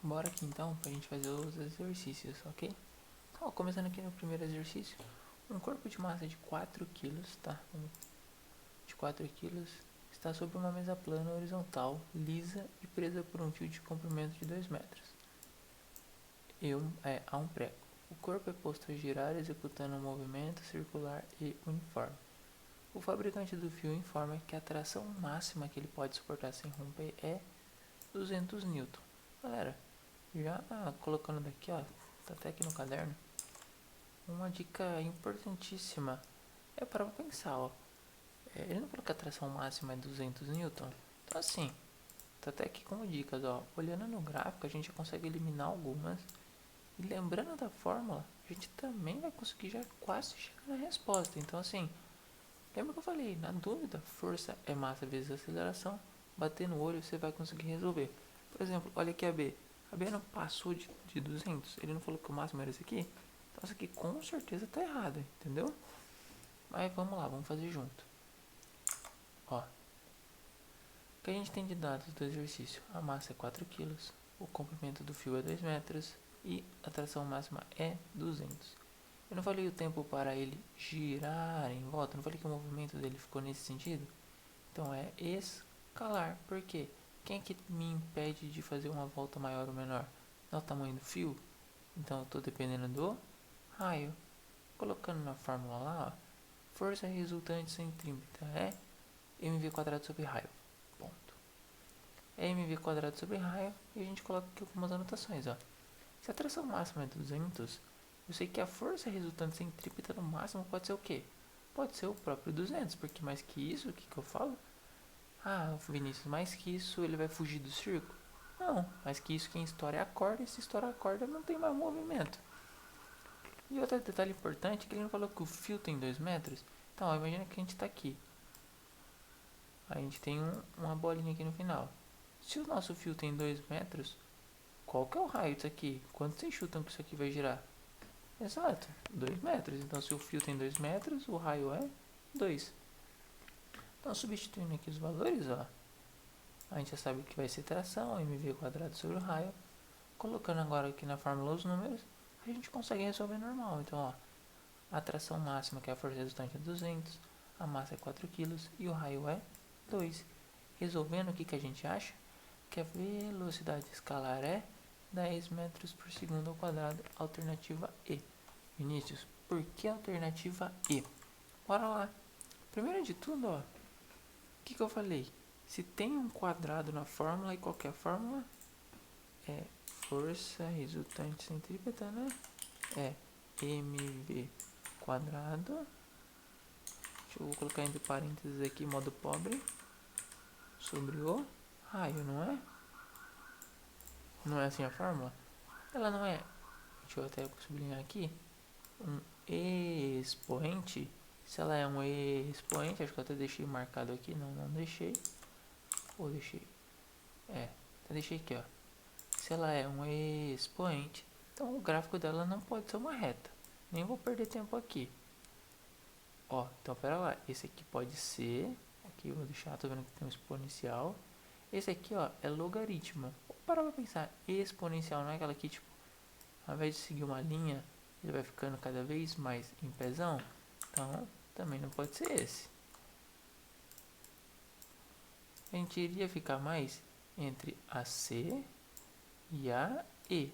Bora aqui então pra gente fazer os exercícios, ok? Então, começando aqui no primeiro exercício. Um corpo de massa de 4 quilos, tá? De 4 quilos está sobre uma mesa plana horizontal, lisa e presa por um fio de comprimento de 2 metros. Há um prego. O corpo é posto a girar executando um movimento circular e uniforme. O fabricante do fio informa que a tração máxima que ele pode suportar sem romper é 200 Newton. Galera, já colocando daqui, ó, tá até aqui no caderno, uma dica importantíssima é para pensar, ó. Ele não falou que a tração máxima é 200 Newton. Então assim, tá até aqui como dicas, ó. Olhando no gráfico, a gente já consegue eliminar algumas. E lembrando da fórmula, a gente também vai conseguir já quase chegar na resposta. Então assim, lembra que eu falei, na dúvida, força é massa vezes aceleração. Bater no olho, você vai conseguir resolver. Por exemplo, olha aqui a B. A B não passou de 200. Ele não falou que o máximo era esse aqui. Então isso aqui com certeza tá errado, entendeu? Mas vamos lá, vamos fazer junto. Ó, o que a gente tem de dados do exercício? A massa é 4 quilos, o comprimento do fio é 2 metros e a tração máxima é 200. Eu não falei o tempo para ele girar em volta, não falei que o movimento dele ficou nesse sentido? Então é escalar, por quê? Quem é que me impede de fazer uma volta maior ou menor? É o tamanho do fio? Então eu estou dependendo do raio. Colocando na fórmula lá, ó, força resultante centrípeta é mv quadrado sobre raio. Ponto. É mv quadrado sobre raio e a gente coloca aqui algumas anotações, ó. Se a tração máxima é 200, eu sei que a força resultante centrípeta no máximo pode ser o quê? Pode ser o próprio 200, porque mais que isso, o que eu falo? Ah, Vinícius, mais que isso ele vai fugir do círculo? Não, mais que isso quem estoura é a corda, e se estourar a corda não tem mais movimento. E outro detalhe importante é que ele não falou que o fio tem 2 metros. Então, ó, imagina que a gente está aqui. A gente tem uma bolinha aqui no final. Se o nosso fio tem 2 metros, qual que é o raio disso aqui? Quanto vocês chutam que isso aqui vai girar? Exato, 2 metros. Então, se o fio tem 2 metros, o raio é 2. Então, substituindo aqui os valores, ó, a gente já sabe que vai ser tração, mv quadrado sobre o raio. Colocando agora aqui na fórmula os números, a gente consegue resolver normal. Então, ó, a tração máxima, que é a força resultante, é 200, a massa é 4 quilos e o raio é 2. Resolvendo, o que, que a gente acha? Que a velocidade escalar é 10 metros por segundo ao quadrado, alternativa E. Vinícius, por que alternativa E? Bora lá. Primeiro de tudo, ó, o que, que eu falei? Se tem um quadrado na fórmula, e qualquer fórmula é força resultante centrípeta, né? É mv quadrado. Deixa eu colocar entre parênteses aqui, modo pobre, sobre o raio, não é? Não é assim a fórmula? Ela não é, deixa eu até sublinhar aqui, um expoente. Se ela é um expoente, acho que eu até deixei marcado aqui, não deixei. Ou deixei, até deixei aqui, ó. Se ela é um expoente, então o gráfico dela não pode ser uma reta. Nem vou perder tempo aqui. Ó, então pera lá, esse aqui pode ser, aqui eu vou deixar, tô vendo que tem um exponencial. Esse aqui, ó, é logaritmo. Vamos parar pra pensar, exponencial não é aquela que, tipo, ao invés de seguir uma linha, ele vai ficando cada vez mais em pezão. Então, também não pode ser esse. A gente iria ficar mais entre a C e a E.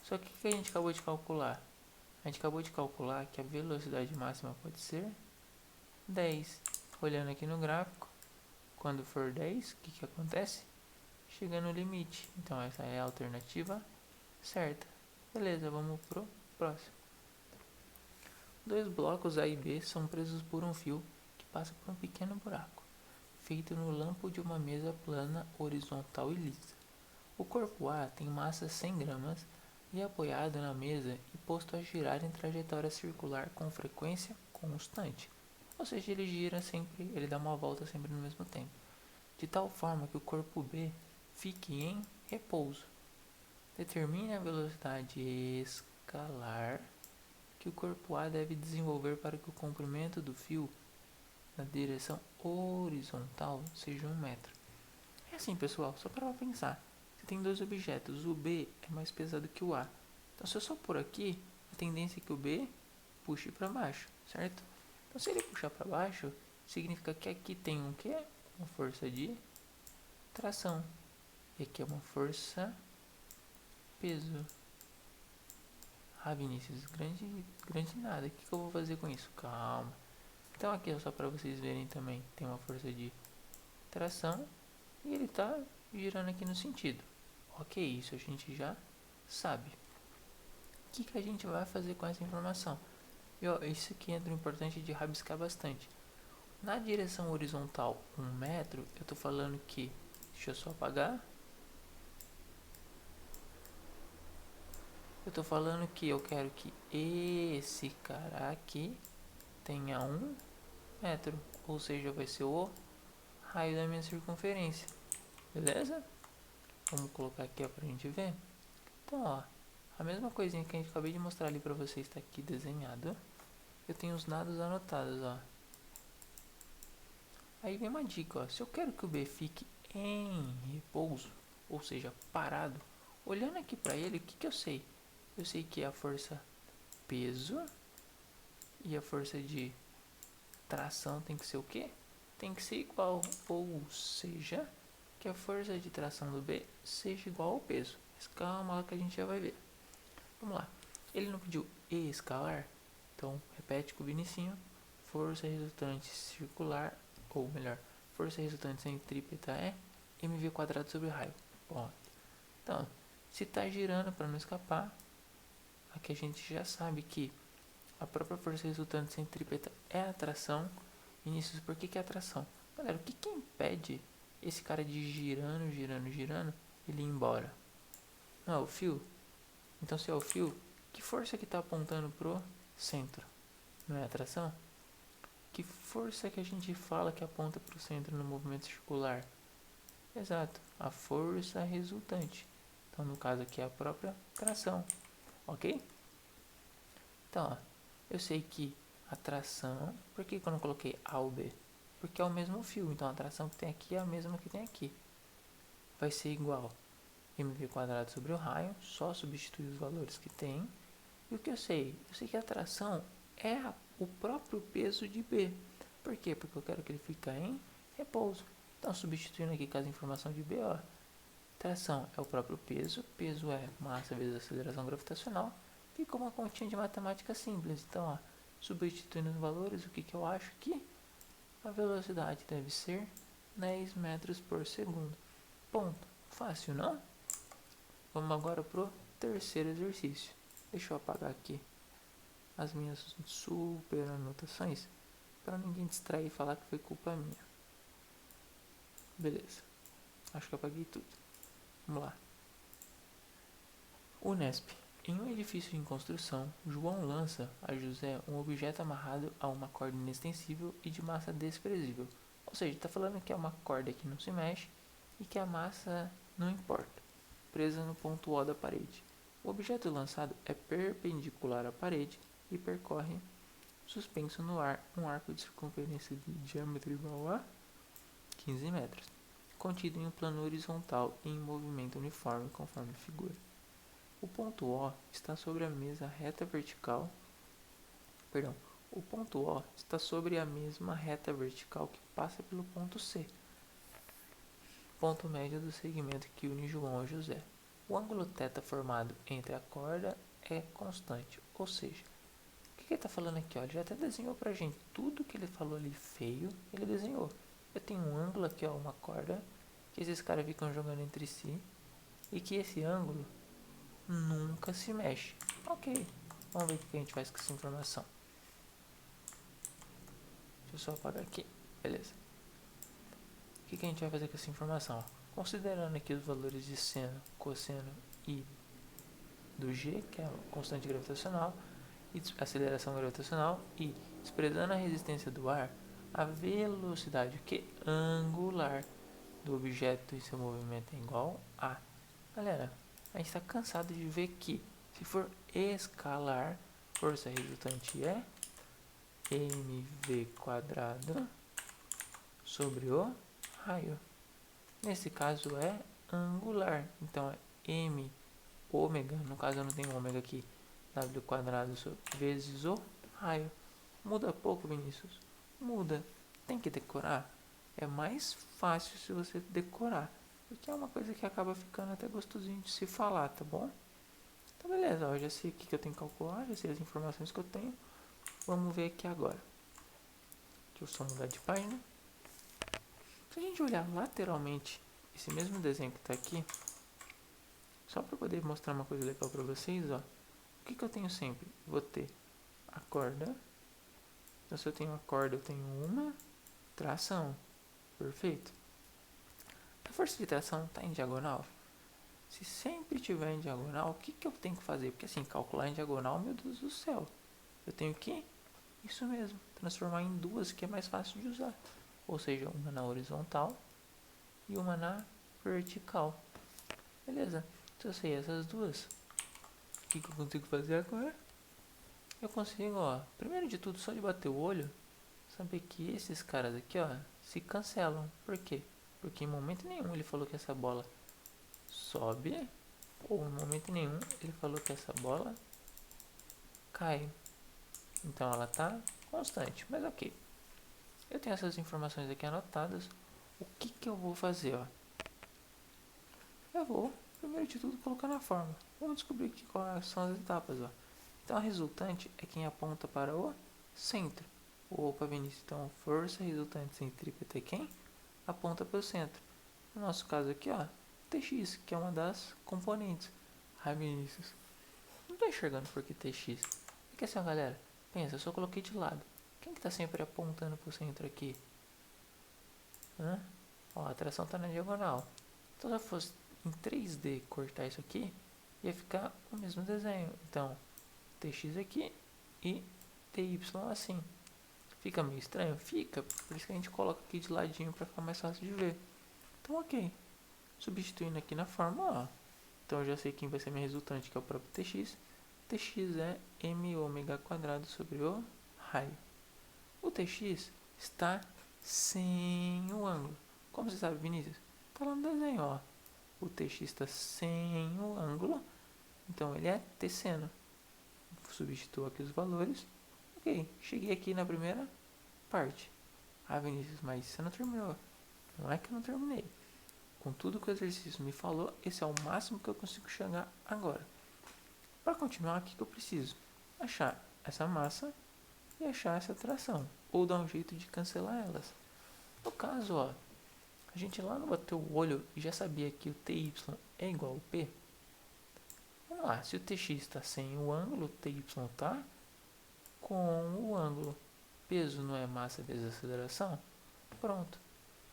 Só que o que a gente acabou de calcular? A gente acabou de calcular que a velocidade máxima pode ser 10. Olhando aqui no gráfico, quando for 10, o que, que acontece? Chega no limite. Então essa é a alternativa certa. Beleza, vamos pro próximo. Dois blocos A e B são presos por um fio que passa por um pequeno buraco, feito no lampo de uma mesa plana, horizontal e lisa. O corpo A tem massa 100 gramas e é apoiado na mesa e posto a girar em trajetória circular com frequência constante. Ou seja, ele gira sempre, ele dá uma volta sempre no mesmo tempo, de tal forma que o corpo B fique em repouso. Determine a velocidade escalar que o corpo A deve desenvolver para que o comprimento do fio na direção horizontal seja 1 metro. É assim, pessoal, só para pensar. tem dois objetos. O B é mais pesado que o A. Então, se eu só pôr aqui, a tendência é que o B puxe para baixo, certo? Então, se ele puxar para baixo, significa que aqui tem um quê? Uma força de tração. E aqui é uma força peso. Ah, Vinícius, grande nada. O que eu vou fazer com isso? Calma. Então aqui é só para vocês verem também. Tem uma força de tração e ele está girando aqui no sentido. Ok, isso a gente já sabe. O que a gente vai fazer com essa informação? E ó, isso aqui entra o importante de rabiscar bastante. Na direção horizontal 1 metro, eu estou falando que... Deixa eu só apagar. Eu estou falando que eu quero que esse cara aqui tenha 1 metro. Ou seja, vai ser o raio da minha circunferência. Beleza? Vamos colocar aqui ó, pra gente ver. Então, ó, a mesma coisinha que a gente acabei de mostrar ali pra vocês está aqui desenhado. Eu tenho os dados anotados, ó. Aí vem uma dica, ó. Se eu quero que o B fique em repouso, ou seja, parado, olhando aqui pra ele, o que eu sei? Eu sei que a força peso e a força de tração tem que ser o quê? Tem que ser igual, ou seja, que a força de tração do B seja igual ao peso. Mas calma lá que a gente já vai ver. Vamos lá. Ele não pediu E escalar? Então, repete com o Vinicinho. Força resultante circular, ou melhor, força resultante centrípeta é mv quadrado sobre raio. Bom, então, se está girando para não escapar, aqui a gente já sabe que a própria força resultante centrípeta é a atração. Vinícius, por que é atração? Galera, o que impede esse cara de girando, ele ir embora? Não é o fio? Então, se é o fio, que força que está apontando pro centro? Não é atração? Que força que a gente fala que aponta para o centro no movimento circular? Exato, a força resultante. Então, no caso aqui é a própria tração, ok? Então, ó, eu sei que a tração... Por que eu não coloquei A ou B? Porque é o mesmo fio, então a tração que tem aqui é a mesma que tem aqui. Vai ser igual mv quadrado sobre o raio, só substituir os valores que tem. E o que eu sei? Eu sei que a tração é o próprio peso de B. Por quê? Porque eu quero que ele fique em repouso. Então, substituindo aqui com as informações de B, ó, tração é o próprio peso, peso é massa vezes aceleração gravitacional. Fica uma continha de matemática simples. Então, ó, substituindo os valores, o que eu acho que a velocidade deve ser 10 metros por segundo. Ponto. Fácil, não? Vamos agora pro terceiro exercício. Deixa eu apagar aqui as minhas super anotações para ninguém distrair e falar que foi culpa minha. Beleza. Acho que apaguei tudo. Vamos lá. Unesp. Em um edifício em construção, João lança a José um objeto amarrado a uma corda inextensível e de massa desprezível. Ou seja, está falando que é uma corda que não se mexe e que a massa não importa, presa no ponto O da parede. O objeto lançado é perpendicular à parede e percorre, suspenso no ar, um arco de circunferência de diâmetro igual a 15 metros, contido em um plano horizontal e em movimento uniforme conforme a figura. O ponto O está sobre a mesma reta vertical. O ponto O está sobre a mesma reta vertical que passa pelo ponto C, ponto médio do segmento que une João a José. O ângulo θ formado entre a corda é constante, ou seja, o que ele está falando aqui? Ó, ele já até desenhou pra gente tudo que ele falou ali feio, ele desenhou. Eu tenho um ângulo aqui, ó, uma corda, que esses caras ficam jogando entre si, e que esse ângulo nunca se mexe. Ok, vamos ver o que a gente faz com essa informação. Deixa eu só apagar aqui, beleza. O que a gente vai fazer com essa informação? Considerando aqui os valores de seno, cosseno e do G, que é a constante gravitacional, e aceleração gravitacional, e desprezando a resistência do ar, a velocidade angular do objeto e seu movimento é igual a... Galera, a gente está cansado de ver que, se for escalar, força resultante é mv quadrado sobre o raio. Nesse caso é angular. Então é m ômega, no caso eu não tenho ômega aqui, w quadrado vezes o raio. Muda pouco, Vinícius? Muda. Tem que decorar? É mais fácil se você decorar, porque é uma coisa que acaba ficando até gostosinho de se falar, tá bom? Então beleza, ó, eu já sei o que eu tenho que calcular, já sei as informações que eu tenho. Vamos ver aqui agora. Deixa eu só mudar de página. Se a gente olhar lateralmente esse mesmo desenho que está aqui, só para poder mostrar uma coisa legal para vocês, ó. O que eu tenho sempre? Vou ter a corda. Então se eu tenho a corda, eu tenho uma tração. Perfeito. A força de tração está em diagonal. Se sempre tiver em diagonal, o que eu tenho que fazer? Porque assim, calcular em diagonal, meu Deus do céu. Eu tenho que, isso mesmo, transformar em duas, que é mais fácil de usar. Ou seja, uma na horizontal e uma na vertical. Beleza. Se eu sei essas duas, o que eu consigo fazer agora? Eu consigo, ó, primeiro de tudo, só de bater o olho, saber que esses caras aqui, ó, se cancelam. Por quê? Porque em momento nenhum ele falou que essa bola sobe, ou em momento nenhum ele falou que essa bola cai. Então ela tá constante, mas ok. Eu tenho essas informações aqui anotadas. O que eu vou fazer, ó? Eu vou, primeiro de tudo, colocar na fórmula. Vamos descobrir aqui quais são as etapas, ó. Então a resultante é quem aponta para o centro. Opa, Vinícius, então força resultante centrípeta é quem aponta para o centro. No nosso caso aqui, ó, TX, que é uma das componentes. Ai, Vinícius, não estou enxergando por que TX. É que assim, ó, galera, pensa, eu só coloquei de lado. Quem que está sempre apontando para o centro aqui? Hã? Ó, a tração está na diagonal. Então se eu fosse em 3D cortar isso aqui, ia ficar o mesmo desenho. Então, TX aqui e TY assim. Fica meio estranho? Fica, por isso que a gente coloca aqui de ladinho para ficar mais fácil de ver. Então ok, substituindo aqui na fórmula, ó. Então eu já sei quem vai ser minha resultante, que é o próprio TX. TX é m ômega quadrado sobre o raio. O TX está sem o ângulo. Como você sabe, Vinícius? Está lá no desenho, ó. O TX está sem o ângulo, então ele é tesseno. Substituo aqui os valores. Ok, cheguei aqui na primeira parte. Ah, Vinícius, mas você não terminou. Não é que eu não terminei. Com tudo que o exercício me falou, esse é o máximo que eu consigo chegar agora. Para continuar, o que eu preciso? Achar essa massa e achar essa tração. Ou dar um jeito de cancelar elas. No caso, ó, a gente lá não bateu o olho e já sabia que o TY é igual ao P. Vamos lá, se o TX está sem o ângulo, o TY está com o ângulo. Peso não é massa vezes aceleração? Pronto.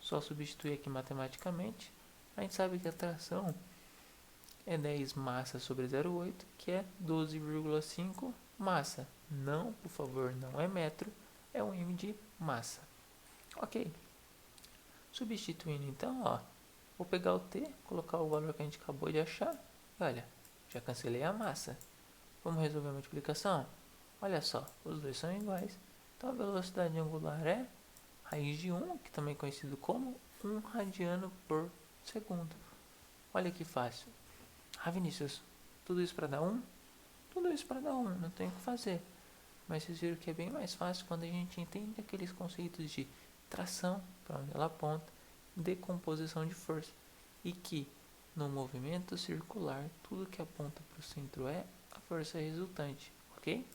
Só substituir aqui matematicamente. A gente sabe que a tração é 10 massa sobre 0,8, que é 12,5 massa. Não, por favor, não é metro, é um m de massa. Ok. Substituindo então, ó, vou pegar o t, colocar o valor que a gente acabou de achar. E olha, já cancelei a massa. Vamos resolver a multiplicação? Olha só, os dois são iguais. Então a velocidade angular é raiz de 1, que também é conhecido como 1 radiano por segundo. Olha que fácil. Ah, Vinícius, tudo isso para dar 1? Tudo isso para dar 1, não tem o que fazer. Mas vocês viram que é bem mais fácil quando a gente entende aqueles conceitos de tração, para onde ela aponta, decomposição de força. E que no movimento circular, tudo que aponta para o centro é a força resultante, ok?